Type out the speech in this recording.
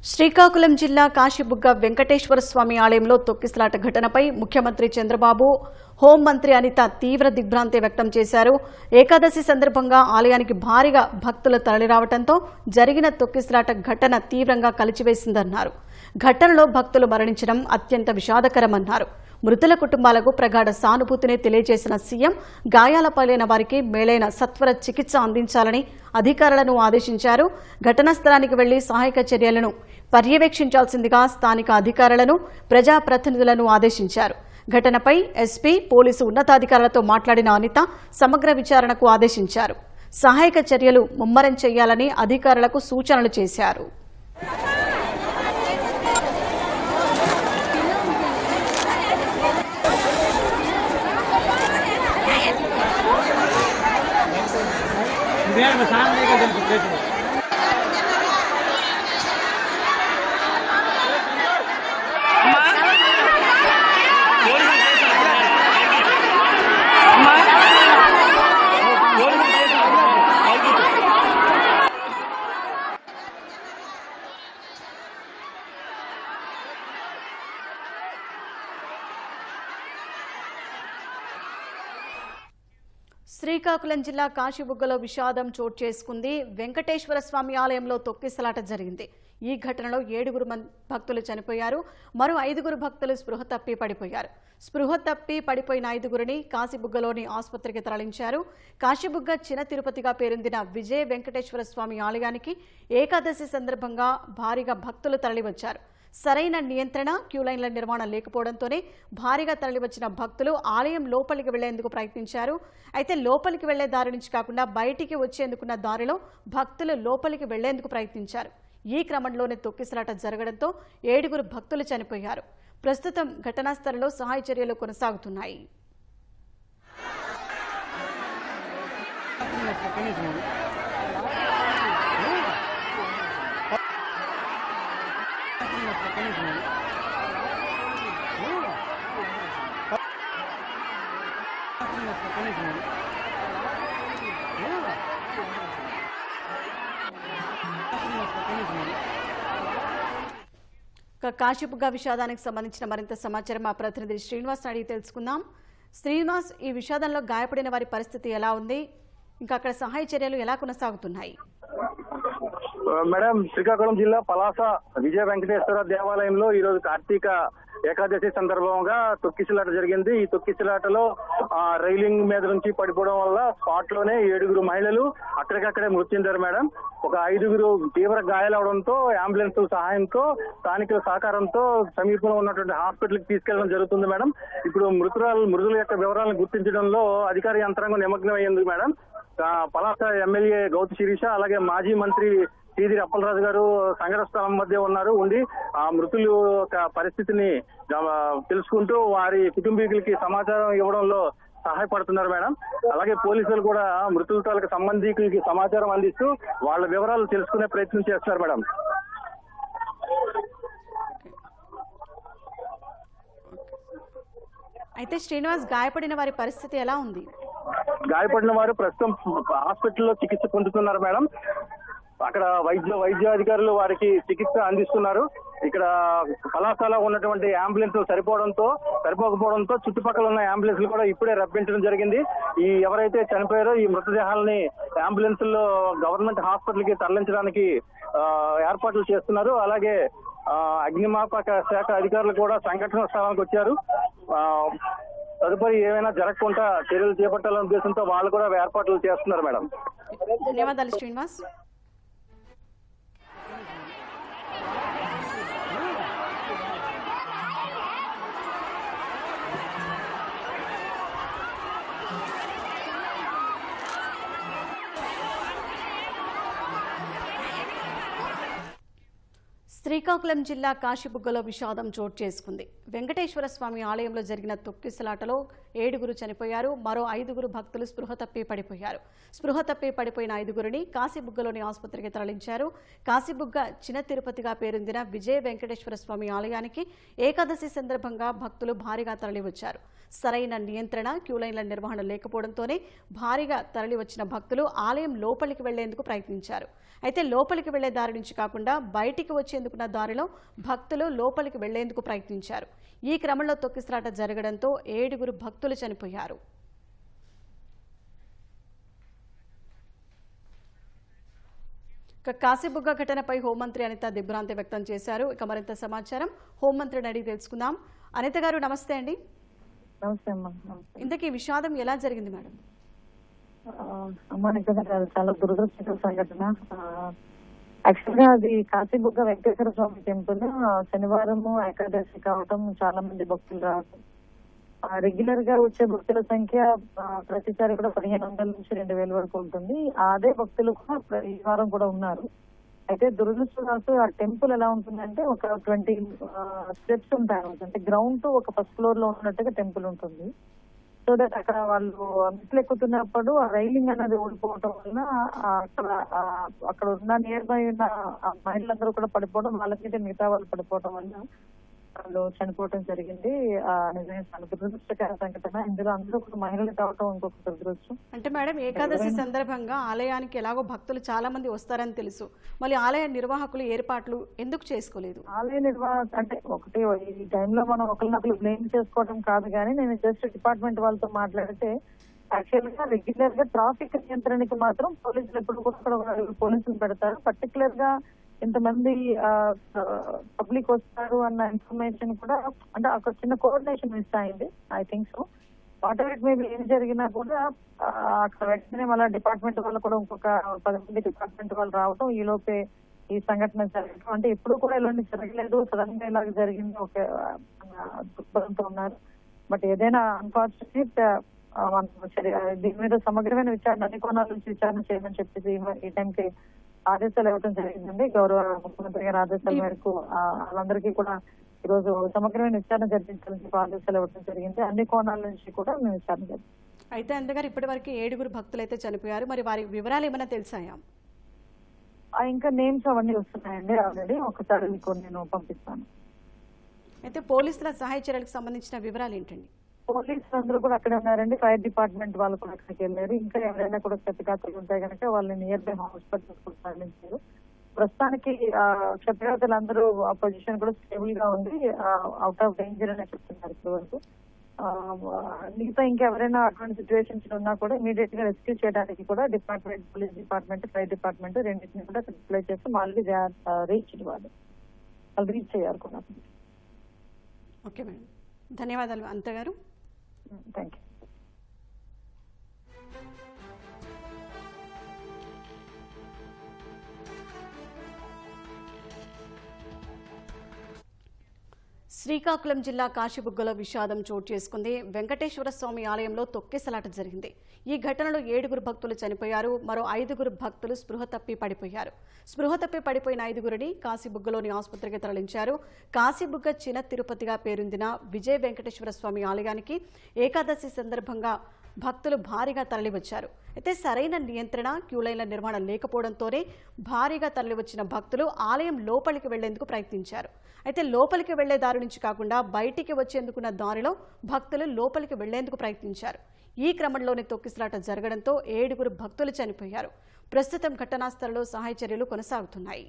శ్రీకాకుళం జిల్లా కాశీబుగ్గ వెంకటేశ్వర స్వామి ఆలయంలో తొక్కిసలాట ఘటనపై ముఖ్యమంత్రి చంద్రబాబు, హోంమంత్రి అనిత తీవ్ర దిగ్భ్రాంతి వ్యక్తం చేశారు. ఏకాదశి సందర్భంగా ఆలయానికి భారీగా భక్తులు తరలిరావడంతో జరిగిన తొక్కిసలాట ఘటన తీవ్రంగా కలిచివేసిందన్నారు. ఘటనలో భక్తులు మరణించడం అత్యంత విషాదకరమన్నారు. మృతుల కుటుంబాలకు ప్రగాఢ సానుభూతిని తెలియజేసిన సీఎం గాయాల పాలైన వారికి మేలైన సత్వర చికిత్స అందించాలని అధికారులను ఆదేశించారు. ఘటనా స్థలానికి వెళ్లి సహాయక చర్యలను పర్యవేక్షించాల్సిందిగా స్థానిక అధికారులను, ప్రజాప్రతినిధులను ఆదేశించారు. ఘటనపై ఎస్పీ, పోలీసు ఉన్నతాధికారులతో మాట్లాడిన అనిత సమగ్ర విచారణకు ఆదేశించారు. సహాయక చర్యలు ముమ్మరం చేయాలని అధికారులకు సూచనలు చేశారు. శ్రీకాకుళం జిల్లా కాశీబుగ్గలో విషాదం చోటు చేసుకుంది. వెంకటేశ్వర స్వామి ఆలయంలో తొక్కిసలాట జరిగింది. ఈ ఘటనలో 7 భక్తులు చనిపోయారు. మరో 5 భక్తులు స్పృహ తప్పి పడిపోయారు. స్పృహ తప్పి పడిపోయిన 5గురిని కాశీబుగ్గలోని ఆసుపత్రికి తరలించారు. కాశీబుగ్గ చిన్న తిరుపతిగా పేరొందిన విజయ వెంకటేశ్వర స్వామి ఆలయానికి ఏకాదశి సందర్భంగా భారీగా భక్తులు తరలివచ్చారు. సరైన నియంత్రణ, క్యూలైన్ల నిర్మాణం లేకపోవడంతోనే భారీగా తరలివచ్చిన భక్తులు ఆలయం లోపలికి వెళ్లేందుకు ప్రయత్నించారు. అయితే లోపలికి వెళ్లే దారి నుంచి కాకుండా బయటికి వచ్చేందుకున్న దారిలో భక్తులు లోపలికి వెళ్లేందుకు ప్రయత్నించారు. ఈ క్రమంలోనే తొక్కిసలాట జరగడంతో 7 భక్తులు చనిపోయారు. ప్రస్తుతం ఘటనా స్థలంలో సహాయ చర్యలు కొనసాగుతున్నాయి. కాశీబుగ్గ విషాదానికి సంబంధించిన మరింత సమాచారం మా ప్రతినిధి శ్రీనివాస్ అడిగి తెలుసుకుందాం. శ్రీనివాస్, ఈ విషాదంలో గాయపడిన వారి పరిస్థితి ఎలా ఉంది? ఇంకా అక్కడ సహాయ చర్యలు ఎలా కొనసాగుతున్నాయి? మేడం, శ్రీకాకుళం జిల్లా పలాస విజయ వెంకటేశ్వర దేవాలయంలో ఈ రోజు కార్తీక ఏకాదశి సందర్భంగా తొక్కిసలాట జరిగింది. ఈ తొక్కిసలాటలో రైలింగ్ మీద నుంచి పడిపోవడం వల్ల స్పాట్ లోనే 7 మహిళలు అక్కడికక్కడే మృతి చెందారు మేడం. ఒక 5 తీవ్ర గాయాలవడంతో అంబులెన్స్ సహాయంతో, స్థానికుల సహకారంతో సమీపంలో ఉన్నటువంటి హాస్పిటల్ కి తీసుకెళ్లడం జరుగుతుంది మేడం. ఇప్పుడు మృతుల యొక్క వివరాలను గుర్తించడంలో అధికార యంత్రాంగం నిమగ్నం అయ్యింది మేడం. పలాస ఎమ్మెల్యే గౌతు శిరీష, అలాగే మాజీ మంత్రి టీడీ అప్పలరాజు గారు సంఘటన స్థలం మధ్య ఉండి ఆ మృతుల పరిస్థితిని తెలుసుకుంటూ వారి కుటుంబీకులకి సమాచారం ఇవ్వడంలో సహాయపడుతున్నారు మేడం. అలాగే పోలీసులు కూడా మృతుల తాలూకు సంబంధికులకి సమాచారం అందిస్తూ వాళ్ళ వివరాలు తెలుసుకునే ప్రయత్నం చేస్తున్నారు మేడం. అయితే శ్రీనివాస్, గాయపడిన వారి పరిస్థితి ఎలా ఉంది? గాయపడిన వారు ప్రస్తుతం హాస్పిటల్లో చికిత్స పొందుతున్నారు మేడం. అక్కడ వైద్యాధికారులు వారికి చికిత్స అందిస్తున్నారు. ఇక్కడ కళాశాల ఉన్నటువంటి అంబులెన్స్ సరిపోకపోవడంతో చుట్టుపక్కల ఉన్న అంబులెన్స్లు కూడా ఇప్పుడే రప్పించడం జరిగింది. ఈ ఎవరైతే చనిపోయారో ఈ మృతదేహాలని అంబులెన్స్ లో గవర్నమెంట్ హాస్పిటల్ కి తరలించడానికి ఏర్పాట్లు చేస్తున్నారు. అలాగే అగ్నిమాపక శాఖ అధికారులు కూడా సంఘటన స్థలానికి వచ్చారు. తదుపరి ఏమైనా జరగకుండా చర్యలు చేపట్టాలనే ఉద్దేశంతో వాళ్ళు కూడా ఏర్పాట్లు చేస్తున్నారు మేడం. ధన్యవాదాలు శ్రీనివాస్. శ్రీకాకుళం జిల్లా కాశీబుగ్గలో విషాదం చోటు చేసుకుంది. వెంకటేశ్వర స్వామి ఆలయంలో జరిగిన తొక్కిసలాటలో 7 చనిపోయారు. మరో 5 భక్తులు స్పృహ తప్పి పడిపోయారు. స్పృహ తప్పి పడిపోయిన 5గురిని కాశీబుగ్గలోని ఆసుపత్రికి తరలించారు. కాశీబుగ్గ చిన్న తిరుపతిగా పేరొందిన విజయ వెంకటేశ్వర స్వామి ఆలయానికి ఏకాదశి సందర్భంగా భక్తులు భారీగా తరలివచ్చారు. సరైన నియంత్రణ, క్యూలైన్ల నిర్వహణ లేకపోవడంతోనే భారీగా తరలివచ్చిన భక్తులు ఆలయం లోపలికి వెళ్లేందుకు ప్రయత్నించారు. అయితే లోపలికి వెళ్లే దారి నుంచి కాకుండా బయటికి వచ్చేందుకు వచ్చేందుకున్న దారిలో భక్తులు లోపలికి వెళ్లేందుకు ప్రయత్నించారు. ఈ క్రమంలో తొక్కిసలాట జరగడంతో 7 భక్తులు చనిపోయారు. కాశీబుగ్గ ఘటనపై హోంమంత్రి అనిత దిగ్భ్రాంతి వ్యక్తం చేశారు. ఇక మరింత సమాచారం హోంమంత్రిని అడిగి తెలుసుకుందాం. అనిత గారు నమస్తే అండి. నమస్తే అమ్మా. ఇంతకీ విషాదం ఎలా జరిగింది మేడం? అమ్మా నిజంగా చాలా దురదృష్టకర సంఘటన. యాక్చువల్ గా అది కాశీబుగ్గ వెంకటేశ్వర స్వామి టెంపుల్. శనివారము ఏకాదశి కావటం, చాలా మంది భక్తులు రావటం, రెగ్యులర్ గా వచ్చే భక్తుల సంఖ్య ప్రతిసారి కూడా 1500 నుంచి 2000 వరకు ఉంటుంది. అదే భక్తులు కూడా ఈ వారం కూడా ఉన్నారు. అయితే దురదృష్టవశాత్తు ఆ టెంపుల్ ఎలా ఉంటుందంటే ఒక 20 స్టెప్స్ ఉంటాయి. అంటే గ్రౌండ్ టు ఒక ఫస్ట్ ఫ్లోర్ లో ఉన్నట్టుగా టెంపుల్ ఉంటుంది. సో దట్ అక్కడ వాళ్ళు మెట్లు ఎక్కుతున్నప్పుడు ఆ రైలింగ్ అనేది ఓడిపోవటం వల్ల అక్కడ ఉన్న నియర్ బై ఉన్న మహిళలందరూ కూడా పడిపోవడం, వాళ్ళకైతే మిగతా వాళ్ళు పడిపోవడం వల్ల వాళ్ళు చనిపోవడం జరిగింది. నిజంగా చాలా దురదృష్టకర సంఘటన. ఇందులో అందరూ కూడా మహిళలు కావటం ఇంకొక దురదృష్టం. అంటే మేడం, ఏకాదశి సందర్భంగా ఆలయానికి ఎలాగో భక్తులు చాలా మంది వస్తారని తెలుసు, మళ్ళీ ఆలయ నిర్వాహకులు ఏర్పాట్లు ఎందుకు చేసుకోలేదు? ఆలయ నిర్వాహక అంటే ఒకటి ఈ టైంలో మనం ఒకరినొకరు బ్లేమ్ చేసుకోవడం కాదు, కానీ నేను జస్ట్ డిపార్ట్మెంట్ వాళ్ళతో మాట్లాడితే యాక్చువల్ గా రెగ్యులర్ గా ట్రాఫిక్ నియంత్రణకి మాత్రం పోలీసులు ఎప్పుడు కూడా పోలీసులు పెడతారు. పర్టికులర్ గా ఇంతమంది పబ్లిక్ వస్తారు అన్న ఇన్ఫర్మేషన్ కూడా అంటే ఒక చిన్న కోఆర్డినేషన్ మిస్ అయింది. I think so. What ever it maybe ఏం జరిగినా కూడా అక్కడ వెంటనే మళ్ళీ డిపార్ట్మెంట్ వాళ్ళు కూడా ఇంకొక 10 మంది డిపార్ట్మెంట్ వాళ్ళు రావడం, ఈ లోపే ఈ సంఘటన జరగడం. అంటే ఎప్పుడు కూడా ఇలాంటి జరగలేదు, సడన్ గా ఇలాగ జరిగింది, ఒక దృక్పథంతో ఉన్నారు. బట్ ఏదైనా అన్ఫార్చునేట్ దీని మీద సమగ్రమైన విచారణ, అన్ని కోణాల నుంచి విచారణ చేయమని చెప్పేసి ఈ టైంకి ఆదేశాలు ఇవ్వడం జరిగిందండి. గౌరవ ముఖ్యమంత్రి గారి ఆదేశాల మేరకు వాళ్ళందరికీ కూడా ఈ రోజు సమగ్రమైన విచారణ జరిపించాలని చెప్పి ఆదేశాలు ఇవ్వడం జరిగింది. అన్ని కోణాల నుంచి కూడా మేము విచారణ జరిగింది. అయితే అందుగారు ఇప్పటి వరకు 7 భక్తులు అయితే చనిపోయారు. మరి వారి వివరాలు ఏమైనా తెలిసాయా? ఇంకా నేమ్స్ అవన్నీ వస్తున్నాయండి ఆల్రెడీ. ఒకసారి మీకు నేను పంపిస్తాను. అయితే పోలీసుల సహాయ చర్యలకు సంబంధించిన వివరాలు ఏంటండి? పోలీసులు అందరూ కూడా అక్కడే ఉన్నారండి. ఫైర్ డిపార్ట్మెంట్ వాళ్ళు కూడా అక్కడికి వెళ్ళారు. ఇంకా ఎవరైనా కూడా క్షతగాత్రులు ఉంటాయి కనుక వాళ్ళని నియర్ బై హాస్పిటల్స్ కూడా తరలించారు. ప్రస్తుతానికి క్షతగాత్రులందరూ ఆ పొజిషన్ కూడా స్టేబుల్ గా ఉంది, అవుట్ ఆఫ్ డేంజర్ అనే చెప్తున్నారు ఇప్పటి వరకు. మిగతా ఇంకెవరైనా అటువంటి సిచ్యువేషన్స్ ఉన్నా కూడా ఇమీడియట్ గా రెస్క్యూ చేయడానికి కూడా department, police department, fire department రెండింటిని కూడా అప్లై చేసి మళ్ళీ రీచ్ ఇవ్వాలి, వాళ్ళు రీచ్ చేయాలి కూడా. ఓకే మేడం, ధన్యవాదాలు అనిత గారు. Thank you. శ్రీకాకుళం జిల్లా కాశీబుగ్గలో విషాదం చోటు చేసుకుంది. వెంకటేశ్వర స్వామి ఆలయంలో తొక్కిసలాట జరిగింది. ఈ ఘటనలో 7 భక్తులు చనిపోయారు. మరో 5 భక్తులు స్పృహ తప్పి పడిపోయారు. స్పృహ తప్పి పడిపోయిన 5 కాశీబుగ్గలోని ఆసుపత్రికి తరలించారు. కాశీబుగ్గ చిన్న తిరుపతిగా పేరొందిన విజయ వెంకటేశ్వర స్వామి ఆలయానికి ఏకాదశి సందర్భంగా భక్తులు భారీగా తరలివచ్చారు. అయితే సరైన నియంత్రణ, క్యూలైన్ల నిర్మాణం లేకపోవడంతోనే భారీగా తరలివచ్చిన భక్తులు ఆలయం లోపలికి వెళ్లేందుకు ప్రయత్నించారు. అయితే లోపలికి వెళ్లే దారి నుంచి కాకుండా బయటికి వచ్చేందుకున్న దారిలో భక్తులు లోపలికి వెళ్లేందుకు ప్రయత్నించారు. ఈ క్రమంలోనే తొక్కిసలాట జరగడంతో 7 భక్తులు చనిపోయారు. ప్రస్తుతం ఘటనా స్థలంలో సహాయ చర్యలు కొనసాగుతున్నాయి.